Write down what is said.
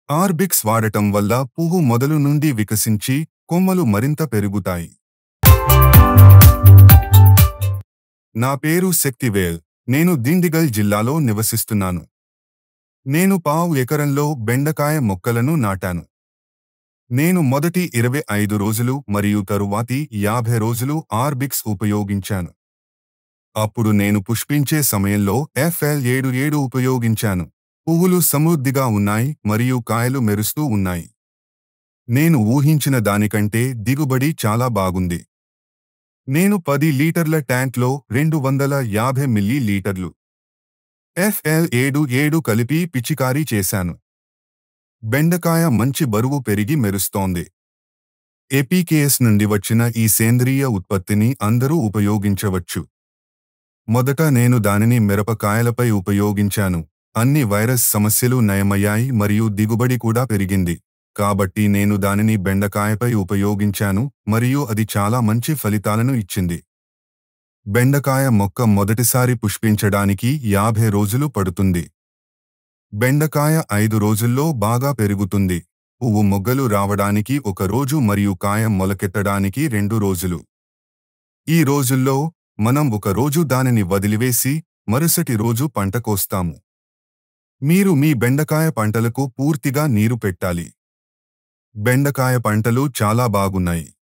ఆర్బిక్స్ వాడటం వల్ల పువ్వు మొదలు నుండి వికసించి కొమ్మలు మరింత పెరుగుతాయి. నా పేరు శక్తివేల్. నేను దిండిగల్ జిల్లాలో నివసిస్తున్నాను. నేను పావు ఎకరంలో బెండకాయ మొక్కలను నాటాను. నేను మొదటి 25 రోజులు మరియు తరువాతి 50 రోజులు ఆర్బిక్స్ ఉపయోగించాను. అప్పుడు నేను పుష్పించే సమయంలో FL77 ఉపయోగించాను. పువ్వులు సమృద్ధిగా ఉన్నాయి మరియు కాయలు మెరుస్తూ ఉన్నాయి. నేను ఊహించిన దానికంటే దిగుబడి చాలా బాగుంది. నేను 10 లీటర్ల ట్యాంక్లో 250 మిల్లీలీటర్లు FL77 కలిపి పిచికారీ చేశాను. బెండకాయ మంచి బరువు పెరిగి మెరుస్తోంది. ఏపీకేఎస్ నుండి వచ్చిన ఈ సేంద్రియ ఉత్పత్తిని అందరూ ఉపయోగించవచ్చు. మొదట నేను దానిని మిరపకాయలపై ఉపయోగించాను. అన్ని వైరస్ సమస్యలు నయమయ్యాయి మరియు దిగుబడి కూడా పెరిగింది. కాబట్టి నేను దానిని బెండకాయపై ఉపయోగించాను మరియు అది చాలా మంచి ఫలితాలను ఇచ్చింది. బెండకాయ మొక్క మొదటిసారి పుష్పించడానికి 50 రోజులు పడుతుంది. బెండకాయ 5 రోజుల్లో బాగా పెరుగుతుంది. పువ్వు మొగ్గలు రావడానికి 1 రోజు మరియు కాయ మొలకెత్తడానికి 2 రోజులు. ఈ రోజుల్లో మనం 1 రోజు దానిని వదిలివేసి మరుసటి రోజు పంట కోస్తాము. మీరు మీ బెండకాయ పంటలకు పూర్తిగా నీరు పెట్టాలి. బెండకాయ పంటలు చాలా బాగున్నాయి.